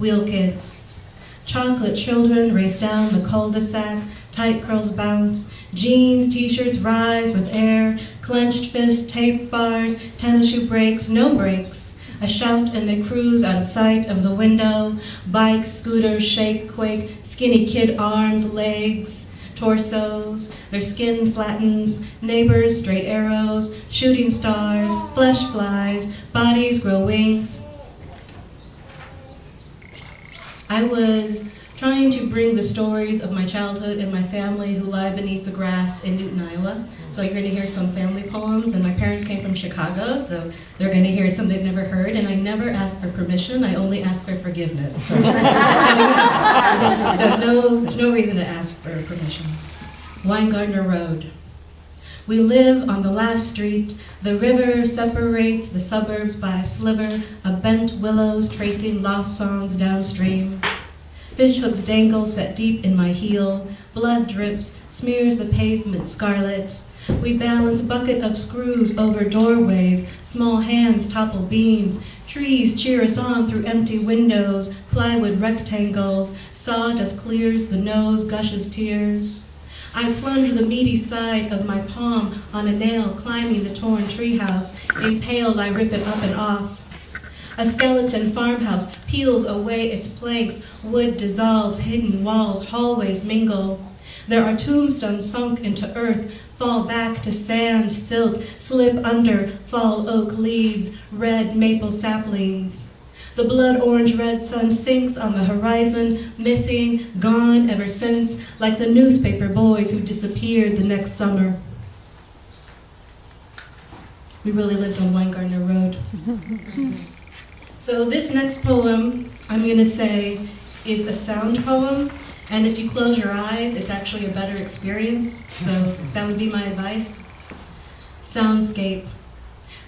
wheel kids. Chocolate children race down the cul-de-sac, tight curls bounce, jeans, t-shirts rise with air, clenched fist, tape bars, tennis shoe brakes, no brakes. A shout and they cruise out of sight of the window. Bikes, scooters, shake, quake, skinny kid arms, legs, torsos. Their skin flattens, neighbors, straight arrows, shooting stars, flesh flies, bodies grow wings. I was trying to bring the stories of my childhood and my family who lie beneath the grass in Newton, Iowa. So you're going to hear some family poems, and my parents came from Chicago, so they're going to hear some they've never heard, and I never asked for permission, I only asked for forgiveness. So, there's no reason to ask for permission. Weingartner Road. We live on the last street. The river separates the suburbs by a sliver of bent willows tracing lost songs downstream. Fish hooks dangle set deep in my heel. Blood drips, smears the pavement scarlet. We balance a bucket of screws over doorways. Small hands topple beams. Trees cheer us on through empty windows. Plywood rectangles. Sawdust clears the nose, gushes tears. I plunge the meaty side of my palm on a nail, climbing the torn treehouse. Impaled, I rip it up and off. A skeleton farmhouse peels away its planks. Wood dissolves, hidden walls, hallways mingle. There are tombstones sunk into earth, fall back to sand, silt, slip under, fall oak leaves, red maple saplings. The blood orange red sun sinks on the horizon, missing, gone ever since, like the newspaper boys who disappeared the next summer. We really lived on Weingartner Road. So this next poem, I'm going to say, is a sound poem, and if you close your eyes, it's actually a better experience, so that would be my advice. Soundscape.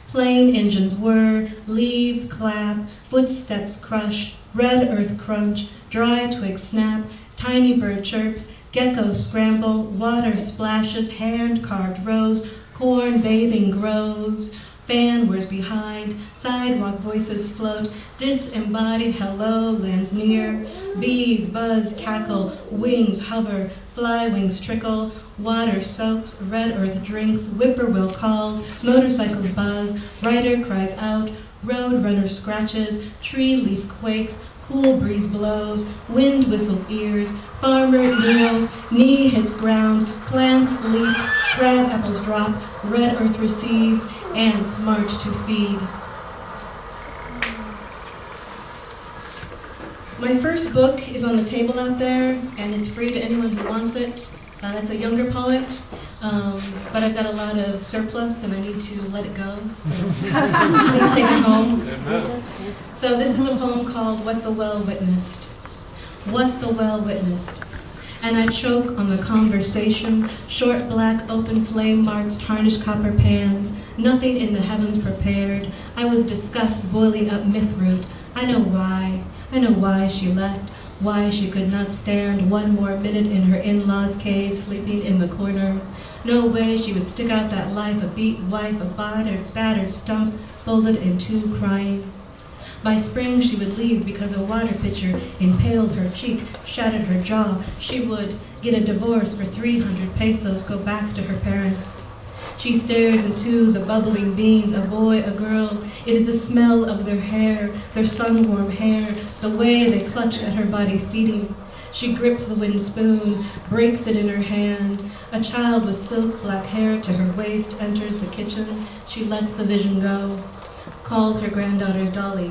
Plane engines whir, leaves clap, footsteps crush, red earth crunch, dry twigs snap, tiny bird chirps, geckos scramble, water splashes, hand-carved rows, corn bathing grows, fan whirs behind, sidewalk voices float, disembodied hello lands near, bees buzz, cackle, wings hover, fly wings trickle, water soaks, red earth drinks, whippoorwill calls, motorcycles buzz, rider cries out, road runner scratches, tree leaf quakes, cool breeze blows, wind whistles ears, farmer kneels, knee hits ground, plants leap, crab apples drop, red earth receives, ants march to feed. My first book is on the table out there, and it's free to anyone who wants it. It's a younger poet, but I've got a lot of surplus and I need to let it go, so please take it home. So this is a poem called What the Well Witnessed. What the Well Witnessed. And I choke on the conversation, short black open flame marks, tarnished copper pans, nothing in the heavens prepared. I was disgust boiling up myth root. I know why she left. Why she could not stand one more minute in her in-laws' cave, sleeping in the corner. No way she would stick out that life, a beat wife, a battered stump, folded in two, crying. By spring she would leave because a water pitcher impaled her cheek, shattered her jaw. She would get a divorce for 300 pesos, go back to her parents. She stares into the bubbling beans, a boy, a girl. It is the smell of their hair, their sun-warm hair, the way they clutch at her body feeding. She grips the wooden spoon, breaks it in her hand. A child with silk black hair to her waist enters the kitchen. She lets the vision go, calls her granddaughter's Dolly.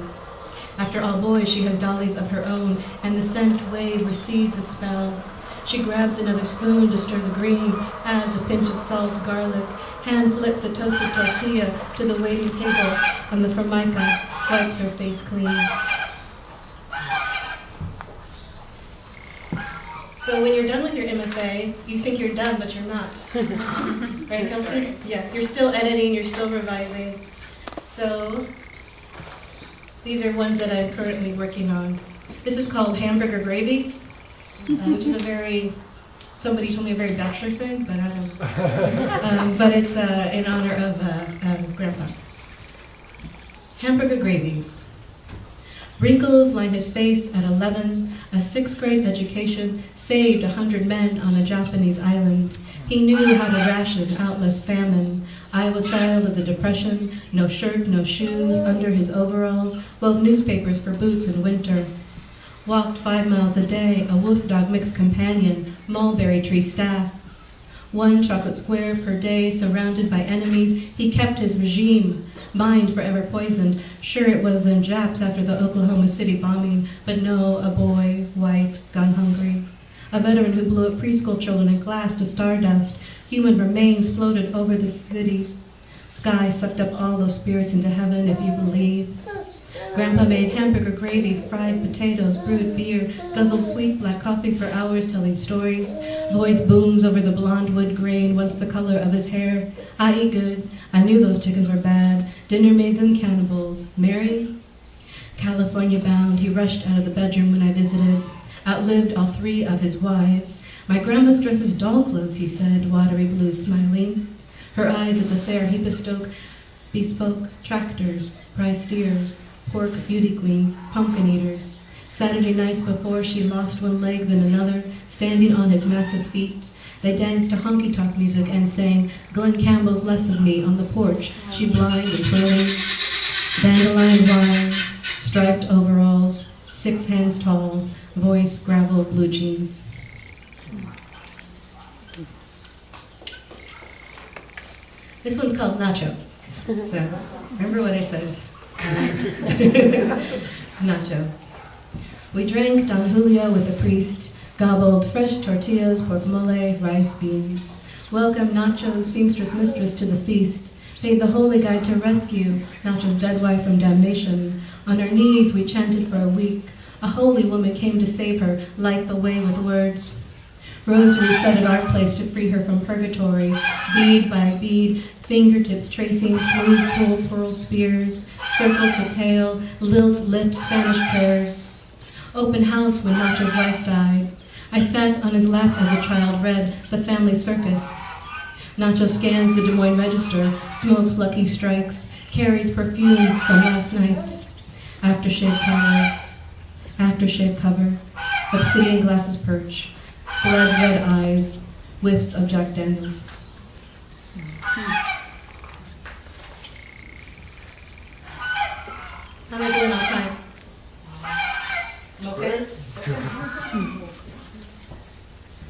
After all boys, she has dollies of her own, and the scent wave recedes a spell. She grabs another spoon to stir the greens, adds a pinch of salt, garlic, hand flips a toasted tortilla to the waiting table on the formica, wipes her face clean. So when you're done with your MFA, you think you're done, but you're not. Right, Kelsey? Yeah, you're still editing, you're still revising. So these are ones that I'm currently working on. This is called Hamburger Gravy, which is somebody told me a very bachelor thing, but I don't. But it's in honor of Grandpa. Hamburger Gravy. Wrinkles lined his face at 11. A sixth-grade education saved 100 men on a Japanese island. He knew how to ration outlast famine. Iowa child of the Depression, no shirt, no shoes, under his overalls, wove newspapers for boots in winter. Walked 5 miles a day, a wolf dog mixed companion, mulberry tree staff. 1 chocolate square per day, surrounded by enemies, he kept his regime, mind forever poisoned. Sure it was them Japs after the Oklahoma City bombing, but no, a boy, white, gun-hungry. A veteran who blew up preschool children in class to stardust. Human remains floated over the city. Sky sucked up all those spirits into heaven, if you believe. Grandpa made hamburger gravy, fried potatoes, brewed beer, guzzled sweet black coffee for hours telling stories. Voice booms over the blonde wood grain, once the color of his hair. I eat good. I knew those chickens were bad. Dinner made them cannibals. Married? California bound, he rushed out of the bedroom when I visited. Outlived all 3 of his wives. My grandma's dress is doll clothes, he said, watery blue smiling. Her eyes at the fair he bespoke tractors, prize steers, pork beauty queens, pumpkin eaters. Saturday nights before she lost 1 leg, then another, standing on his massive feet. They danced to honky-tonk music and sang Glenn Campbell's Less of Me on the porch, she blind and twirling. Dandelion wine, striped overalls, 6 hands tall, voice gravel blue jeans. This one's called Nacho. So, remember what I said. Nacho. We drank Don Julio with the priest, gobbled fresh tortillas, pork mole, rice, beans. Welcome Nacho's seamstress mistress to the feast. Paid the holy guide to rescue Nacho's dead wife from damnation. On her knees we chanted for a week. A holy woman came to save her, light the way with words. Rosary set at our place to free her from purgatory, bead by bead, fingertips tracing smooth cool pearl spears, circle to tail, lilt-lipped Spanish prayers. Open house when Nacho's wife died. I sat on his lap as a child read The Family Circus. Nacho scans the Des Moines Register, smokes Lucky Strikes, carries perfume from last night. Aftershave cover, obsidian glasses perch, blood red eyes, whiffs of Jack Daniels. How am I doing on time? Okay?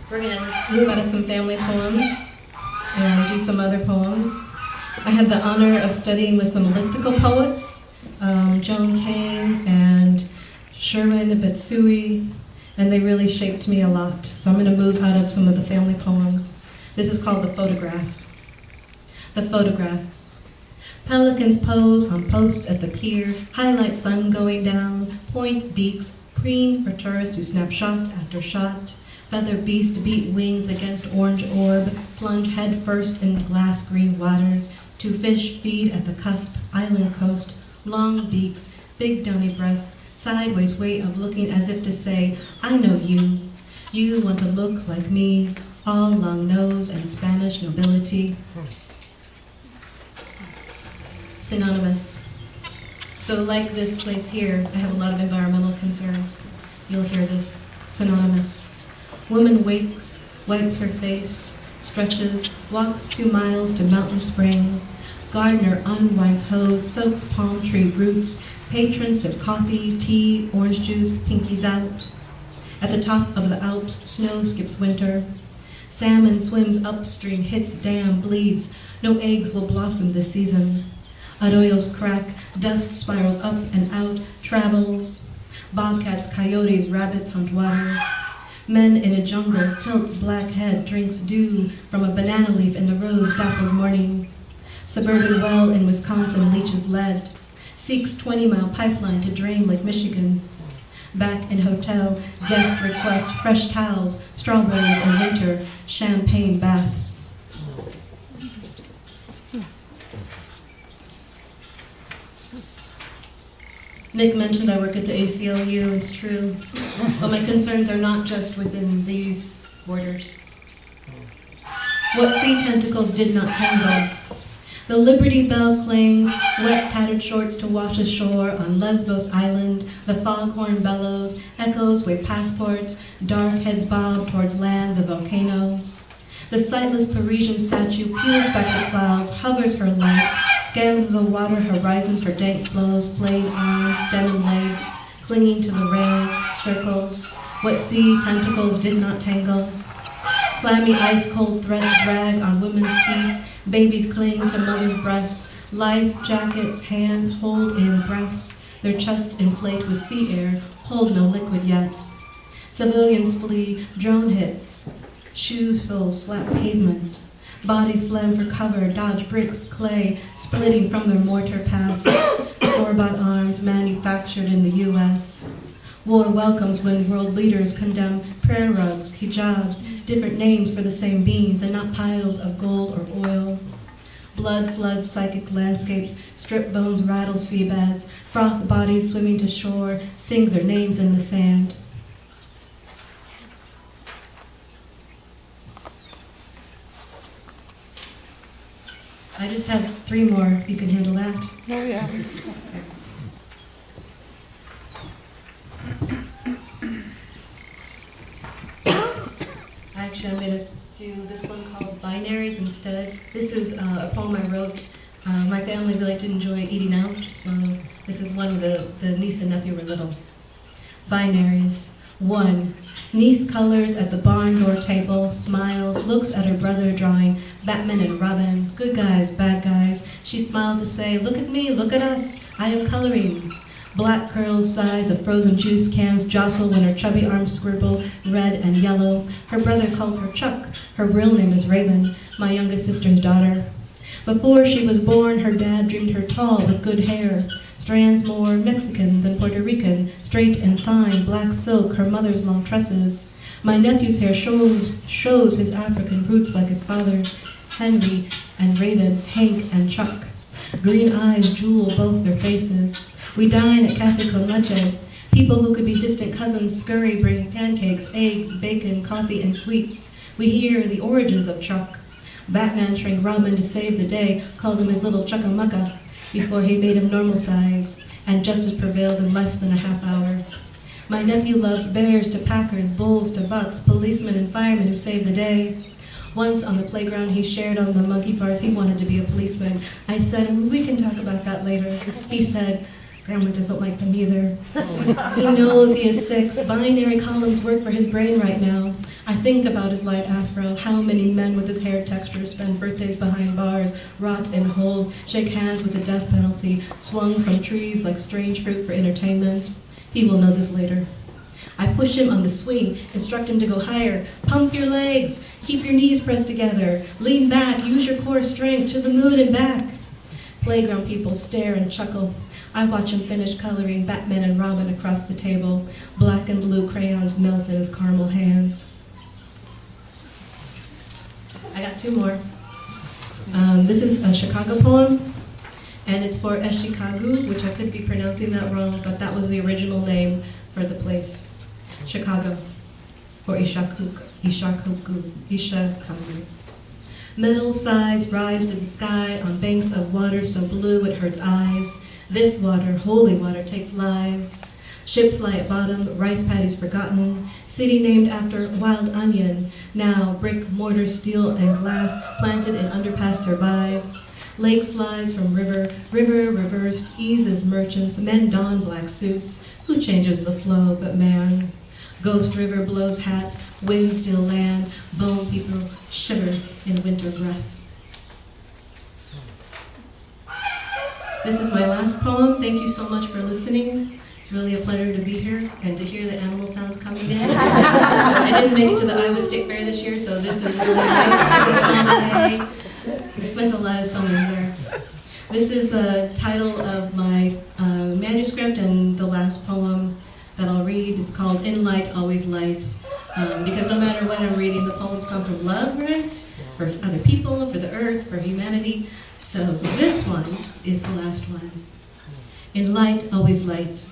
We're going to move out of some family poems and do some other poems. I had the honor of studying with some elliptical poets, Joan Kane and Sherman Betsui, and they really shaped me a lot. So I'm going to move out of some of the family poems. This is called The Photograph. The Photograph. Pelicans pose on post at the pier, highlight sun going down, point beaks, preen for tourists who snap shot after shot. Feather beast beat wings against orange orb, plunge head first in glass green waters. 2 fish feed at the cusp, island coast, long beaks, big downy breasts, sideways way of looking as if to say, I know you. You want to look like me, all long nose and Spanish nobility. Synonymous. So like this place here, I have a lot of environmental concerns. You'll hear this. Synonymous. Woman wakes, wipes her face, stretches, walks 2 miles to mountain spring. Gardener unwinds hose, soaks palm tree roots. Patrons sip coffee, tea, orange juice, pinkies out. At the top of the Alps, snow skips winter. Salmon swims upstream, hits dam, bleeds. No eggs will blossom this season. Arroyos crack, dust spirals up and out, travels. Bobcats, coyotes, rabbits hunt water. Men in a jungle, tilts black head, drinks dew from a banana leaf in the rose dappled morning. Suburban well in Wisconsin leaches lead. Seeks 20-mile pipeline to drain Lake Michigan. Back in hotel, guest request fresh towels, strawberries in winter, champagne baths. Nick mentioned I work at the ACLU, it's true, but my concerns are not just within these borders. What sea tentacles did not tangle? The Liberty Bell clings, wet tattered shorts to wash ashore on Lesbos Island. The foghorn bellows, echoes with passports, dark heads bob towards land, the volcano. The sightless Parisian statue peels back the clouds, hovers her light, scans the water horizon for dank flows, flayed arms, denim legs, clinging to the rail, circles. What sea tentacles did not tangle. Clammy ice-cold threads drag on women's teats, babies cling to mothers' breasts, life jackets, hands hold in breaths, their chests inflate with sea air, hold no liquid yet. Civilians flee, drone hits, shoe soles slap pavement, bodies slam for cover, dodge bricks, clay, splitting from their mortar paths, store-bought arms manufactured in the U.S. War welcomes when world leaders condemn prayer rugs, hijabs, different names for the same beans and not piles of gold or oil. Blood floods psychic landscapes, strip bones rattle seabeds, froth bodies swimming to shore, sing their names in the sand. I just have 3 more, if you can handle that. Oh, yeah. Actually, I'm going to do this one called Binaries instead. This is a poem I wrote. My family really liked to enjoy eating out, so this is one where the niece and nephew were little. Binaries. 1. Niece colors at the barn door table, smiles, looks at her brother drawing Batman and Robin, good guys, bad guys. She smiled to say, look at me, look at us, I am coloring. Black curls size of frozen juice cans jostle when her chubby arms scribble red and yellow. Her brother calls her Chuck. Her real name is Raven, my youngest sister's daughter. Before she was born, her dad dreamed her tall with good hair, strands more Mexican than Puerto Rican, straight and fine, black silk, her mother's long tresses. My nephew's hair shows his African roots like his father's, Henry and Raven, Hank and Chuck. Green eyes jewel both their faces. We dine at Cafe Con Leche. People who could be distant cousins scurry, bring pancakes, eggs, bacon, coffee, and sweets. We hear the origins of Chuck. Batman trained Robin to save the day, called him his little Chuckamucka, before he made him normal size, and justice prevailed in less than a half hour. My nephew loves bears to packers, bulls to bucks, policemen and firemen who save the day. Once on the playground he shared on the monkey bars he wanted to be a policeman. I said, we can talk about that later. He said, Grandma doesn't like them either. He knows he is 6. Binary columns work for his brain right now. I think about his light afro, how many men with his hair texture spend birthdays behind bars, rot in holes, shake hands with the death penalty, swung from trees like strange fruit for entertainment. He will know this later. I push him on the swing, instruct him to go higher. Pump your legs, keep your knees pressed together, lean back, use your core strength to the moon and back. Playground people stare and chuckle. I watch him finish coloring Batman and Robin across the table. Black and blue crayons melt in his caramel hands. I got 2 more. This is a Chicago poem, and it's for Chicago, which I could be pronouncing that wrong, but that was the original name for the place. Chicago, for Ishakuku. Metal sides rise to the sky on banks of water so blue it hurts eyes. This water, holy water, takes lives. Ships lie at bottom, rice paddies forgotten. City named after wild onion. Now brick, mortar, steel, and glass planted in underpass survive. Lake slides from river, river reversed, eases merchants, men don black suits. Who changes the flow but man? Ghost river blows hats, wind still land, bone people shiver in winter breath. This is my last poem. Thank you so much for listening. It's really a pleasure to be here and to hear the animal sounds coming in. I didn't make it to the Iowa State Fair this year, so this is really nice. I spent a lot of summers there. This is the title of my manuscript and the last poem that I'll read. It's called In Light, Always Light. Because no matter what I'm reading, the poems come from love, right? For other people, for the earth, for humanity. So this one is the last one. In light, always light.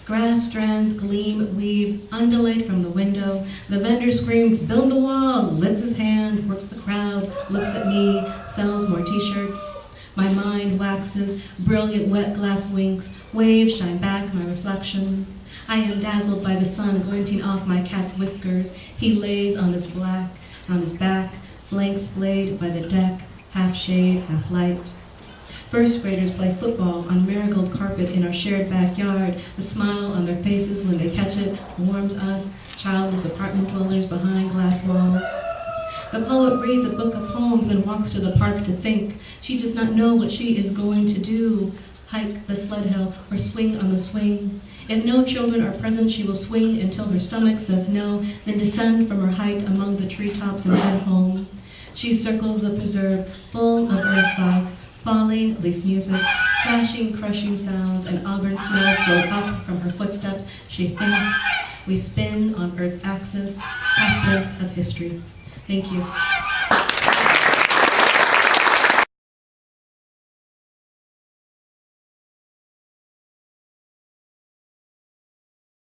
Grass strands gleam, weave, undulate from the window. The vendor screams, build the wall, lifts his hand, works the crowd, looks at me, sells more t-shirts. My mind waxes, brilliant wet glass winks, waves shine back my reflection. I am dazzled by the sun glinting off my cat's whiskers. He lays on his back, flanks splayed by the deck, half shade, half light. First graders play football on marigold carpet in our shared backyard. The smile on their faces when they catch it warms us, childless apartment dwellers behind glass walls. The poet reads a book of poems and walks to the park to think. She does not know what she is going to do, hike the sled hill or swing on the swing. If no children are present, she will swing until her stomach says no, then descend from her height among the treetops and head home. She circles the preserve, full of earth bugs, falling leaf music, crashing, crushing sounds, and auburn smells flow up from her footsteps. She thinks. We spin on Earth's axis, pathways of history. Thank you.